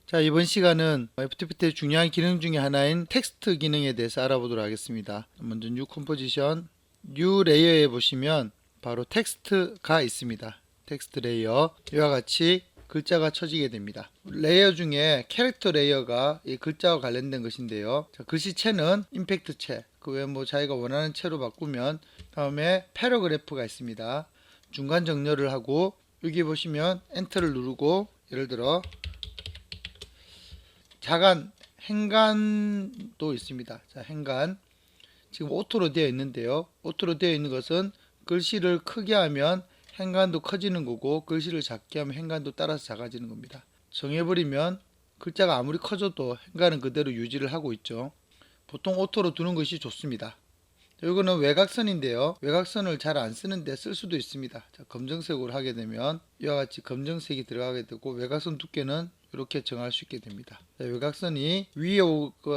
자, 이번 시간은 FTPT의 중요한 기능 중에 하나인 텍스트 기능에 대해서 알아보도록 하겠습니다. 먼저 뉴 컴포지션, 뉴 레이어에 보시면 바로 텍스트가 있습니다. 텍스트 레이어, 이와 같이 글자가 쳐지게 됩니다. 레이어 중에 캐릭터 레이어가 이 글자와 관련된 것인데요. 자, 글씨체는 임팩트 체, 그 외에 자기가 원하는 체로 바꾸면, 다음에 패러그래프가 있습니다. 중간 정렬을 하고, 여기 보시면 엔터를 누르고, 예를 들어 자간, 행간도 있습니다. 자, 행간. 지금 오토로 되어 있는데요. 오토로 되어 있는 것은 글씨를 크게 하면 행간도 커지는 거고, 글씨를 작게 하면 행간도 따라서 작아지는 겁니다. 정해버리면 글자가 아무리 커져도 행간은 그대로 유지를 하고 있죠. 보통 오토로 두는 것이 좋습니다. 이거는 외곽선인데요. 외곽선을 잘 안 쓰는데 쓸 수도 있습니다. 자, 검정색으로 하게 되면 이와 같이 검정색이 들어가게 되고, 외곽선 두께는 이렇게 정할 수 있게 됩니다. 자, 외곽선이 위에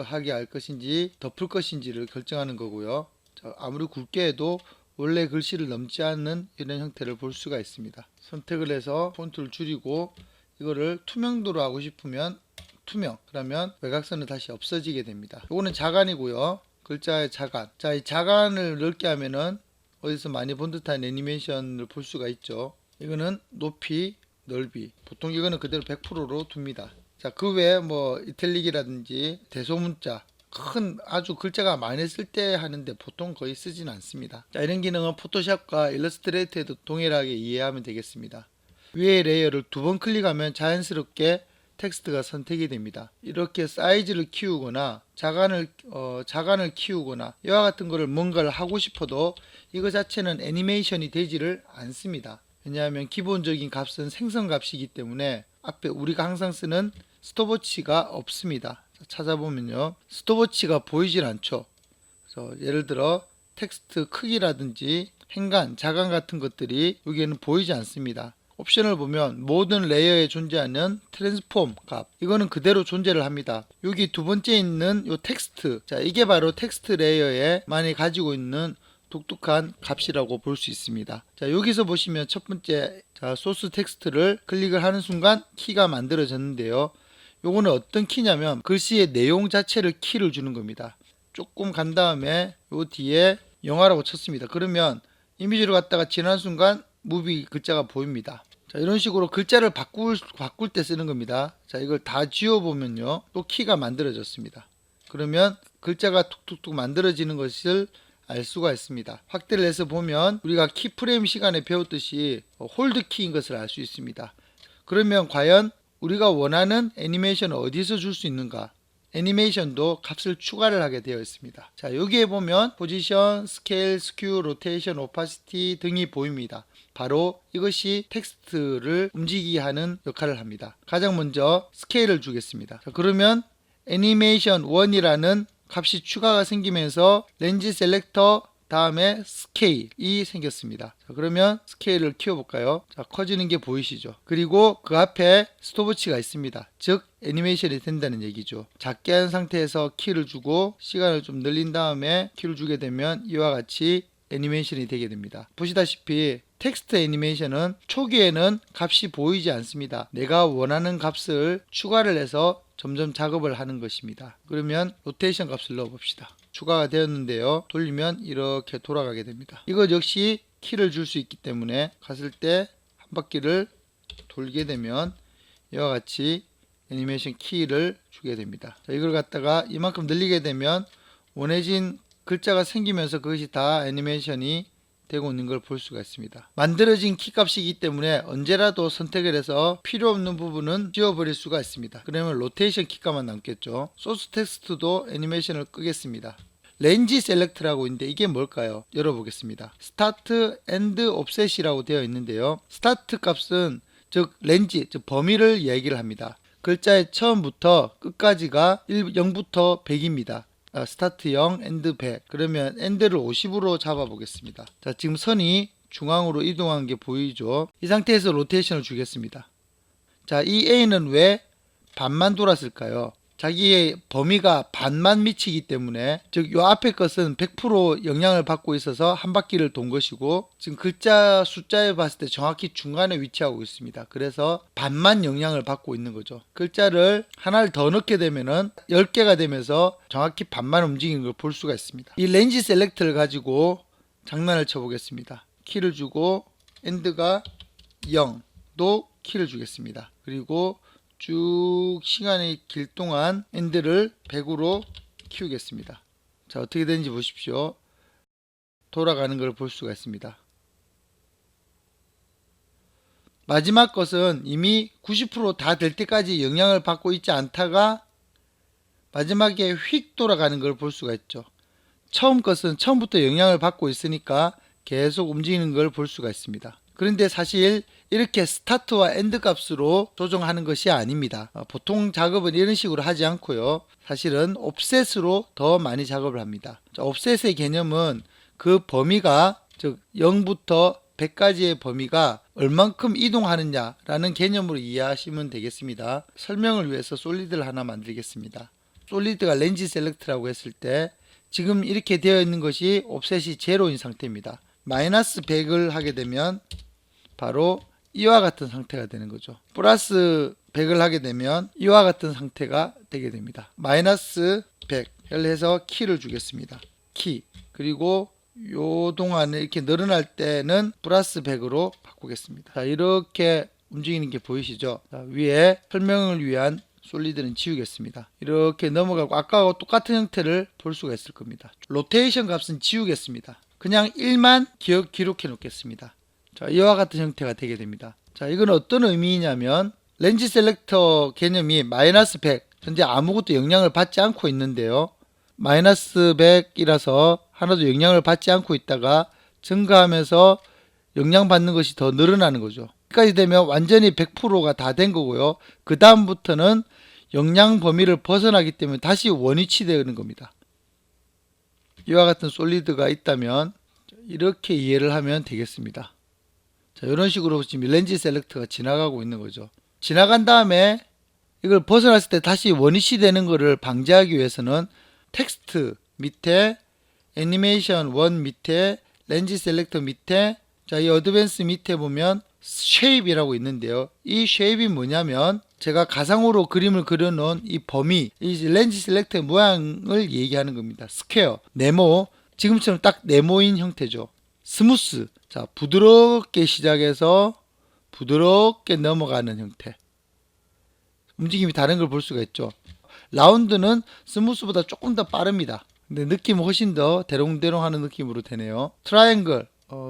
하게 할 것인지 덮을 것인지를 결정하는 거고요. 자, 아무리 굵게 해도 원래 글씨를 넘지 않는 이런 형태를 볼 수가 있습니다. 선택을 해서 폰트를 줄이고, 이거를 투명도로 하고 싶으면 투명, 그러면 외곽선은 다시 없어지게 됩니다. 이거는 자간이고요. 글자의 자간. 자, 이 자간을 넓게 하면은 어디서 많이 본 듯한 애니메이션을 볼 수가 있죠. 이거는 높이, 넓이. 보통 이거는 그대로 100%로 둡니다. 자, 그 외에 이탈릭이라든지 대소문자, 큰 아주 글자가 많이 쓸 때 하는데 보통 거의 쓰진 않습니다. 자, 이런 기능은 포토샵과 일러스트레이터에도 동일하게 이해하면 되겠습니다. 위에 레이어를 두 번 클릭하면 자연스럽게 텍스트가 선택이 됩니다. 이렇게 사이즈를 키우거나 자간을 키우거나 이와 같은 거를 뭔가를 하고 싶어도 이거 자체는 애니메이션이 되지를 않습니다. 왜냐하면 기본적인 값은 생성 값이기 때문에 앞에 우리가 항상 쓰는 스톱워치가 없습니다. 찾아보면요, 스톱워치가 보이질 않죠. 그래서 예를 들어 텍스트 크기라든지 행간, 자간 같은 것들이 여기에는 보이지 않습니다. 옵션을 보면 모든 레이어에 존재하는 트랜스폼 값, 이거는 그대로 존재를 합니다. 여기 두 번째 있는 요 텍스트, 자, 이게 바로 텍스트 레이어에 많이 가지고 있는 독특한 값이라고 볼 수 있습니다. 자, 여기서 보시면 첫 번째, 자, 소스 텍스트를 클릭을 하는 순간 키가 만들어졌는데요. 요거는 어떤 키냐면 글씨의 내용 자체를 키를 주는 겁니다. 조금 간 다음에 요 뒤에 영화라고 쳤습니다. 그러면 이미지로 갔다가 지나는 순간 무비 글자가 보입니다. 자, 이런 식으로 글자를 바꿀 때 쓰는 겁니다. 자, 이걸 다 지워보면요, 또 키가 만들어졌습니다. 그러면 글자가 툭툭툭 만들어지는 것을 알 수가 있습니다. 확대를 해서 보면 우리가 키프레임 시간에 배웠듯이 홀드 키인 것을 알 수 있습니다. 그러면 과연 우리가 원하는 애니메이션을 어디서 줄 수 있는가? 애니메이션도 값을 추가를 하게 되어 있습니다. 자, 여기에 보면 포지션, 스케일, 스큐, 로테이션, 오파시티 등이 보입니다. 바로 이것이 텍스트를 움직이게 하는 역할을 합니다. 가장 먼저 스케일을 주겠습니다. 자, 그러면 애니메이션 1이라는 값이 추가가 생기면서 렌즈 셀렉터 다음에 스케일이 생겼습니다. 자, 그러면 스케일을 키워볼까요? 자, 커지는 게 보이시죠? 그리고 그 앞에 스톱워치가 있습니다. 즉 애니메이션이 된다는 얘기죠. 작게 한 상태에서 키를 주고 시간을 좀 늘린 다음에 키를 주게 되면 이와 같이 애니메이션이 되게 됩니다. 보시다시피 텍스트 애니메이션은 초기에는 값이 보이지 않습니다. 내가 원하는 값을 추가를 해서 점점 작업을 하는 것입니다. 그러면 로테이션 값을 넣어 봅시다. 추가가 되었는데요, 돌리면 이렇게 돌아가게 됩니다. 이것 역시 키를 줄 수 있기 때문에 갔을 때 한 바퀴를 돌게 되면 이와 같이 애니메이션 키를 주게 됩니다. 자, 이걸 갖다가 이만큼 늘리게 되면 원해진 글자가 생기면서 그것이 다 애니메이션이 되고 있는 걸 볼 수가 있습니다. 만들어진 키 값이기 때문에 언제라도 선택을 해서 필요 없는 부분은 지워버릴 수가 있습니다. 그러면 로테이션 키값만 남겠죠. 소스 텍스트도 애니메이션을 끄겠습니다. 렌지 셀렉트라고 있는데 이게 뭘까요? 열어보겠습니다. 스타트 앤드 옵셋이라고 되어 있는데요, 스타트 값은 즉 렌지, 즉 범위를 얘기를 합니다. 글자의 처음부터 끝까지가 0부터 100입니다. 스타트 0, 엔드 100. 그러면 엔드를 50으로 잡아 보겠습니다. 자, 지금 선이 중앙으로 이동한 게 보이죠? 이 상태에서 로테이션을 주겠습니다. 자, 이 A는 왜 반만 돌았을까요? 자기의 범위가 반만 미치기 때문에, 즉 요 앞에 것은 100% 영향을 받고 있어서 한 바퀴를 돈 것이고, 지금 글자 숫자에 봤을 때 정확히 중간에 위치하고 있습니다. 그래서 반만 영향을 받고 있는 거죠. 글자를 하나를 더 넣게 되면은 10개가 되면서 정확히 반만 움직이는 걸 볼 수가 있습니다. 이 렌지 셀렉트를 가지고 장난을 쳐보겠습니다. 키를 주고 엔드가 0도 키를 주겠습니다. 그리고 쭉 시간이 길 동안 엔드를 100으로 키우겠습니다. 자, 어떻게 되는지 보십시오. 돌아가는 걸 볼 수가 있습니다. 마지막 것은 이미 90% 다 될 때까지 영향을 받고 있지 않다가 마지막에 휙 돌아가는 걸 볼 수가 있죠. 처음 것은 처음부터 영향을 받고 있으니까 계속 움직이는 걸 볼 수가 있습니다. 그런데 사실 이렇게 스타트와 엔드 값으로 조정하는 것이 아닙니다. 보통 작업은 이런 식으로 하지 않고요. 사실은 옵셋으로 더 많이 작업을 합니다. 옵셋의 개념은 그 범위가, 즉 0부터 100까지의 범위가 얼만큼 이동하느냐라는 개념으로 이해하시면 되겠습니다. 설명을 위해서 솔리드를 하나 만들겠습니다. 솔리드가 렌지 셀렉트라고 했을 때 지금 이렇게 되어 있는 것이 옵셋이 제로인 상태입니다. 마이너스 100을 하게 되면 바로 이와 같은 상태가 되는 거죠. 플러스 100을 하게 되면 이와 같은 상태가 되게 됩니다. 마이너스 100을 해서 키를 주겠습니다. 키. 그리고 요 동안에 이렇게 늘어날 때는 플러스 100으로 바꾸겠습니다. 자, 이렇게 움직이는 게 보이시죠? 자, 위에 설명을 위한 솔리드는 지우겠습니다. 이렇게 넘어가고 아까와 똑같은 형태를 볼 수가 있을 겁니다. 로테이션 값은 지우겠습니다. 그냥 1만 기록해 놓겠습니다. 자, 이와 같은 형태가 되게 됩니다. 자, 이건 어떤 의미냐면 렌지 셀렉터 개념이 마이너스 100, 현재 아무것도 영향을 받지 않고 있는데요. 마이너스 100이라서 하나도 영향을 받지 않고 있다가 증가하면서 영향받는 것이 더 늘어나는 거죠. 여기까지 되면 완전히 100%가 다 된 거고요. 그 다음부터는 영향 범위를 벗어나기 때문에 다시 원위치 되는 겁니다. 이와 같은 솔리드가 있다면 이렇게 이해를 하면 되겠습니다. 자, 이런 식으로 지금 렌지 셀렉터가 지나가고 있는 거죠. 지나간 다음에 이걸 벗어났을 때 다시 원위치 되는 것을 방지하기 위해서는 텍스트 밑에 애니메이션 1 밑에 렌지 셀렉터 밑에, 자, 이 어드밴스 밑에 보면 쉐입이라고 있는데요. 이 쉐입이 뭐냐면 제가 가상으로 그림을 그려놓은 이 범위, 이 렌지 셀렉터의 모양을 얘기하는 겁니다. 스퀘어, 네모, 지금처럼 딱 네모인 형태죠. 스무스, 자, 부드럽게 시작해서 부드럽게 넘어가는 형태. 움직임이 다른 걸 볼 수가 있죠. 라운드는 스무스보다 조금 더 빠릅니다. 근데 느낌은 훨씬 더 대롱대롱 하는 느낌으로 되네요. 트라이앵글,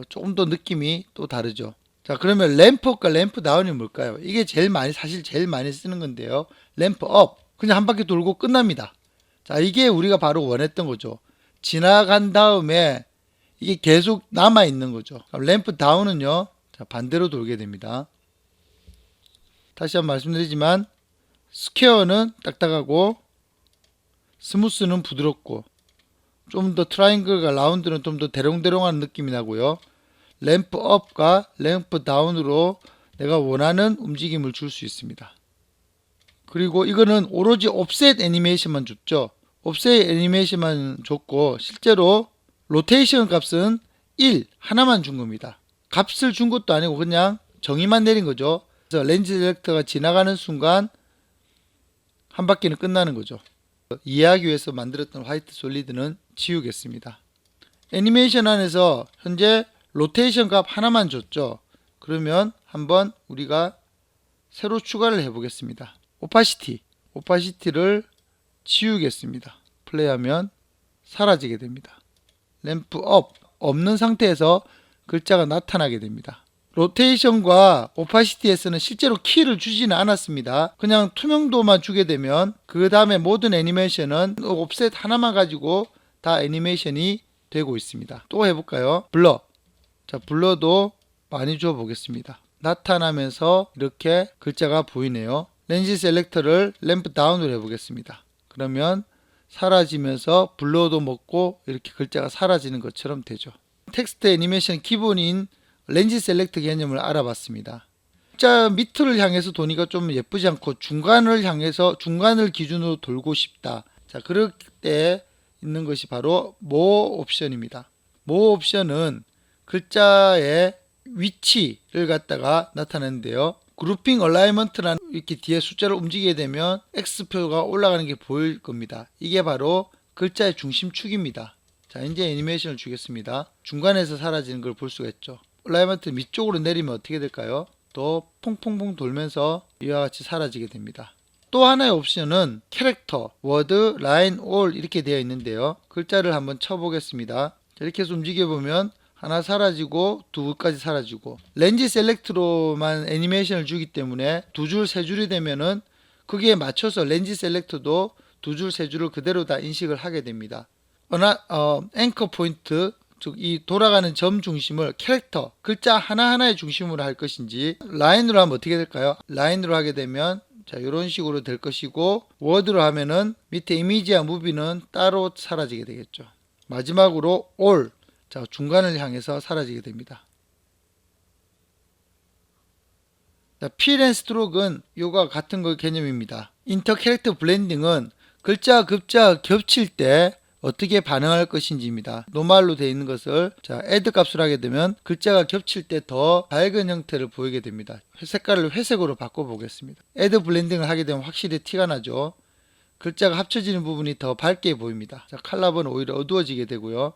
조금 더 느낌이 또 다르죠. 자, 그러면 램프업과 램프 다운이 뭘까요? 이게 사실 제일 많이 쓰는 건데요. 램프 업, 그냥 한 바퀴 돌고 끝납니다. 자, 이게 우리가 바로 원했던 거죠. 지나간 다음에 이게 계속 남아 있는 거죠. 램프 다운은요, 자, 반대로 돌게 됩니다. 다시 한번 말씀드리지만 스퀘어는 딱딱하고 스무스는 부드럽고 좀 더 트라이앵글과 라운드는 좀 더 대롱대롱한 느낌이 나고요. 램프 업과 램프 다운으로 내가 원하는 움직임을 줄 수 있습니다. 그리고 이거는 오로지 옵셋 애니메이션만 줬죠. 옵셋 애니메이션만 줬고 실제로 로테이션 값은 1 하나만 준 겁니다. 값을 준 것도 아니고 그냥 정의만 내린 거죠. 그래서 렌지 셀렉터가 지나가는 순간 한 바퀴는 끝나는 거죠. 이해하기 위해서 만들었던 화이트 솔리드는 지우겠습니다. 애니메이션 안에서 현재 로테이션 값 하나만 줬죠. 그러면 한번 우리가 새로 추가를 해 보겠습니다. 오파시티를 지우겠습니다. 플레이하면 사라지게 됩니다. 램프 업, 없는 상태에서 글자가 나타나게 됩니다. 로테이션과 오파시티에서는 실제로 키를 주지는 않았습니다. 그냥 투명도만 주게 되면 그 다음에 모든 애니메이션은 옵셋 하나만 가지고 다 애니메이션이 되고 있습니다. 또 해볼까요? 블러. 자, 블러도 많이 줘 보겠습니다. 나타나면서 이렇게 글자가 보이네요. 렌지 셀렉터를 램프 다운으로 해보겠습니다. 그러면 사라지면서 블러도 먹고 이렇게 글자가 사라지는 것처럼 되죠. 텍스트 애니메이션 기본인 렌지 셀렉터 개념을 알아봤습니다. 글자 밑을 향해서 도니까 좀 예쁘지 않고 중간을 향해서 중간을 기준으로 돌고 싶다. 자, 그럴 때 있는 것이 바로 more 옵션입니다. more 옵션은 글자의 위치를 갖다가 나타내는데요. 그룹핑 얼라이먼트라는 이렇게 뒤에 숫자를 움직이게 되면 X표가 올라가는 게 보일 겁니다. 이게 바로 글자의 중심축입니다. 자, 이제 애니메이션을 주겠습니다. 중간에서 사라지는 걸 볼 수가 있죠. 얼라이먼트 밑쪽으로 내리면 어떻게 될까요? 또 퐁퐁퐁 돌면서 이와 같이 사라지게 됩니다. 또 하나의 옵션은 캐릭터, 워드, 라인, 올 이렇게 되어 있는데요. 글자를 한번 쳐보겠습니다. 이렇게 해서 움직여보면 하나 사라지고 두 까지 사라지고, 렌즈 셀렉트로만 애니메이션을 주기 때문에 두 줄, 세 줄이 되면은 거기에 맞춰서 렌즈 셀렉트도 두 줄, 세 줄을 그대로 다 인식을 하게 됩니다. 앵커 포인트, 즉 이 돌아가는 점 중심을 캐릭터, 글자 하나하나의 중심으로 할 것인지, 라인으로 하면 어떻게 될까요? 라인으로 하게 되면 자, 이런 식으로 될 것이고, 워드로 하면은 밑에 이미지와 무비는 따로 사라지게 되겠죠. 마지막으로 올, 자, 중간을 향해서 사라지게 됩니다. 자, 필 앤 스트로크는 요가 같은 거 개념입니다. 인터 캐릭터 블렌딩은 글자와 글자가 겹칠 때 어떻게 반응할 것인지입니다. 노멀로 되어 있는 것을 자, add 값을 하게 되면 글자가 겹칠 때 더 밝은 형태를 보이게 됩니다. 색깔을 회색으로 바꿔 보겠습니다. add 블렌딩을 하게 되면 확실히 티가 나죠. 글자가 합쳐지는 부분이 더 밝게 보입니다. 자, 컬러는 오히려 어두워지게 되고요.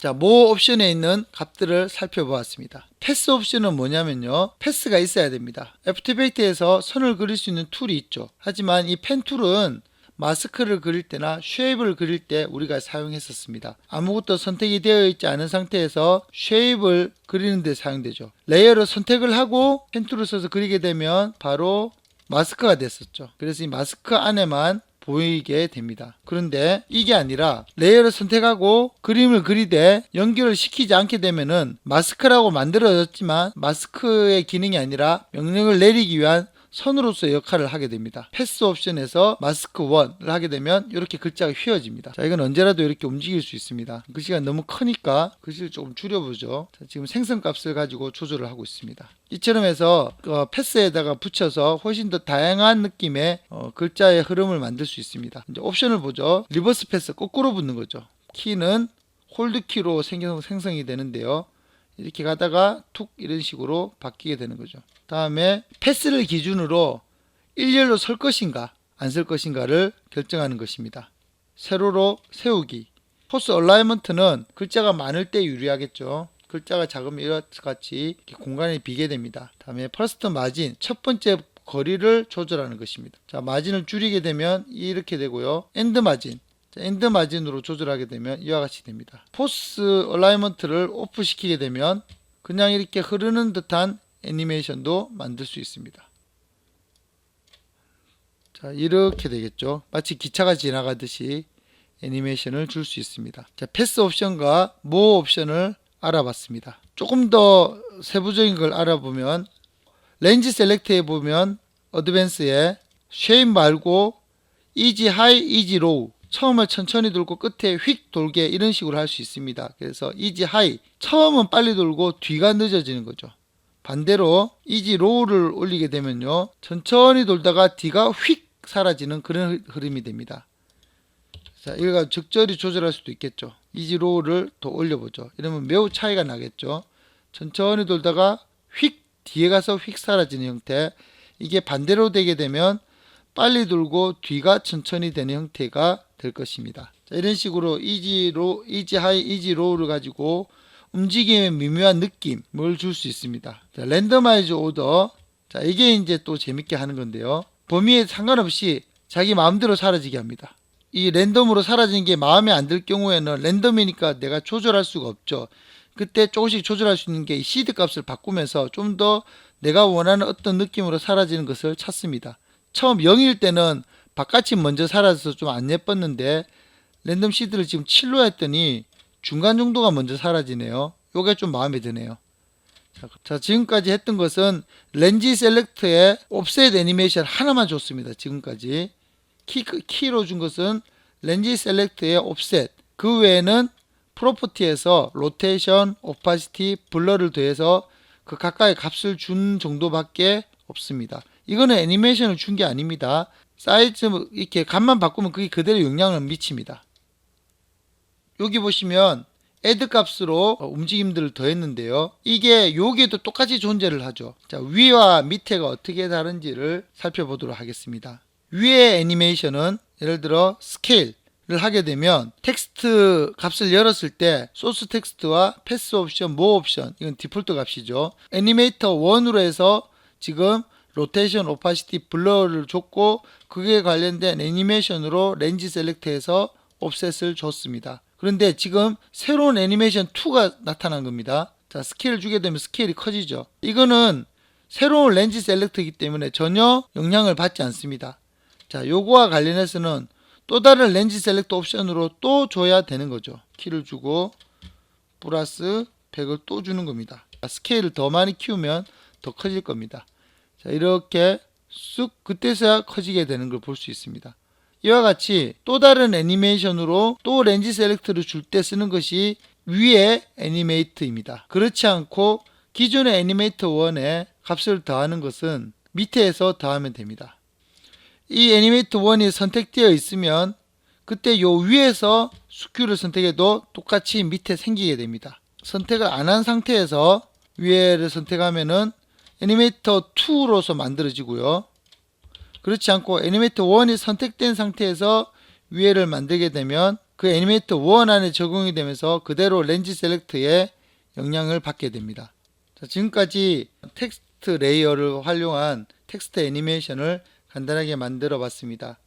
자, more 옵션에 있는 값들을 살펴보았습니다. 패스 옵션은 뭐냐면요, 패스가 있어야 됩니다. 애프터 이펙트에서 선을 그릴 수 있는 툴이 있죠. 하지만 이 펜 툴은 마스크를 그릴 때나 쉐입을 그릴 때 우리가 사용했었습니다. 아무것도 선택이 되어 있지 않은 상태에서 쉐입을 그리는 데 사용되죠. 레이어를 선택을 하고 펜 툴을 써서 그리게 되면 바로 마스크가 됐었죠. 그래서 이 마스크 안에만 보이게 됩니다. 그런데 이게 아니라 레이어를 선택하고 그림을 그리되 연결을 시키지 않게 되면은 마스크라고 만들어졌지만 마스크의 기능이 아니라 명령을 내리기 위한 선으로서의 역할을 하게 됩니다. 패스 옵션에서 마스크 1을 하게 되면 이렇게 글자가 휘어집니다. 자, 이건 언제라도 이렇게 움직일 수 있습니다. 글씨가 너무 크니까 글씨를 조금 줄여보죠. 자, 지금 생성 값을 가지고 조절을 하고 있습니다. 이처럼 해서 패스에다가 붙여서 훨씬 더 다양한 느낌의 글자의 흐름을 만들 수 있습니다. 이제 옵션을 보죠. 리버스 패스, 거꾸로 붙는 거죠. 키는 홀드 키로 생성이 되는데요. 이렇게 가다가 툭 이런 식으로 바뀌게 되는 거죠. 다음에 패스를 기준으로 일렬로 설 것인가 안 설 것인가를 결정하는 것입니다. 세로로 세우기. 포스 얼라이먼트는 글자가 많을 때 유리하겠죠. 글자가 작으면 이같이 공간이 비게 됩니다. 다음에 퍼스트 마진, 첫 번째 거리를 조절하는 것입니다. 자, 마진을 줄이게 되면 이렇게 되고요. 엔드 마진, 엔드 마진으로 조절하게 되면 이와 같이 됩니다. 포스 얼라이먼트를 오프 시키게 되면 그냥 이렇게 흐르는 듯한 애니메이션도 만들 수 있습니다. 자, 이렇게 되겠죠. 마치 기차가 지나가듯이 애니메이션을 줄 수 있습니다. 자, 패스 옵션과 more 옵션을 알아봤습니다. 조금 더 세부적인 걸 알아보면 렌즈 셀렉트에 보면 어드밴스에 쉐입 말고 이지 하이, 이지 로우, 처음을 천천히 돌고 끝에 휙 돌게 이런 식으로 할 수 있습니다. 그래서 이지 하이, 처음은 빨리 돌고 뒤가 늦어지는 거죠. 반대로 이지 로우를 올리게 되면요, 천천히 돌다가 뒤가 휙 사라지는 그런 흐름이 됩니다. 자, 이거 적절히 조절할 수도 있겠죠. 이지 로우를 더 올려보죠. 이러면 매우 차이가 나겠죠. 천천히 돌다가 휙 뒤에 가서 휙 사라지는 형태. 이게 반대로 되게 되면 빨리 돌고 뒤가 천천히 되는 형태가 될 것입니다. 자, 이런 식으로 이지 하이, 이지 로우를 가지고 움직임의 미묘한 느낌을 줄 수 있습니다. 자, 랜더마이즈 오더. 자, 이게 이제 또 재밌게 하는 건데요. 범위에 상관없이 자기 마음대로 사라지게 합니다. 이 랜덤으로 사라지는 게 마음에 안 들 경우에는 랜덤이니까 내가 조절할 수가 없죠. 그때 조금씩 조절할 수 있는 게 이 시드 값을 바꾸면서 좀 더 내가 원하는 어떤 느낌으로 사라지는 것을 찾습니다. 처음 0일 때는 바깥이 먼저 사라져서 좀 안 예뻤는데 랜덤 시드를 지금 7로 했더니 중간 정도가 먼저 사라지네요. 요게 좀 마음에 드네요. 자, 지금까지 했던 것은 렌즈 셀렉트의 옵셋 애니메이션 하나만 줬습니다. 지금까지 키로 준 것은 렌즈 셀렉트의 옵셋, 그 외에는 프로퍼티에서 로테이션, 오파시티, 블러를 더해서 그 각각의 값을 준 정도밖에 없습니다. 이거는 애니메이션을 준 게 아닙니다. 사이즈 이렇게 값만 바꾸면 그게 그대로 영향을 미칩니다. 여기 보시면 add 값으로 움직임들을 더했는데요. 이게 여기에도 똑같이 존재를 하죠. 자, 위와 밑에가 어떻게 다른지를 살펴보도록 하겠습니다. 위의 애니메이션은 예를 들어 스케일을 하게 되면 텍스트 값을 열었을 때 소스 텍스트와 패스 옵션, 모 옵션, 이건 디폴트 값이죠. 애니메이터 1으로 해서 지금 로테이션, 오파시티, 블러를 줬고 그게 관련된 애니메이션으로 렌즈 셀렉트해서 옵셋을 줬습니다. 그런데 지금 새로운 애니메이션 2가 나타난 겁니다. 자, 스케일을 주게 되면 스케일이 커지죠. 이거는 새로운 렌즈 셀렉트이기 때문에 전혀 영향을 받지 않습니다. 자, 요거와 관련해서는 또 다른 렌즈 셀렉트 옵션으로 또 줘야 되는 거죠. 키를 주고 플러스 100을 또 주는 겁니다. 스케일을 더 많이 키우면 더 커질 겁니다. 자, 이렇게 쑥 그때서야 커지게 되는 걸 볼 수 있습니다. 이와 같이 또 다른 애니메이션으로 또 렌즈 셀렉트를 줄 때 쓰는 것이 위의 애니메이트입니다. 그렇지 않고 기존의 애니메이터 1에 값을 더하는 것은 밑에서 더하면 됩니다. 이 애니메이터 1이 선택되어 있으면 그때 요 위에서 스큐를 선택해도 똑같이 밑에 생기게 됩니다. 선택을 안 한 상태에서 위에를 선택하면은 애니메이터 2로서 만들어지고요. 그렇지 않고 애니메이터 1이 선택된 상태에서 위에를 만들게 되면 그 애니메이터 1 안에 적용이 되면서 그대로 렌즈 셀렉트에 영향을 받게 됩니다. 자, 지금까지 텍스트 레이어를 활용한 텍스트 애니메이션을 간단하게 만들어 봤습니다.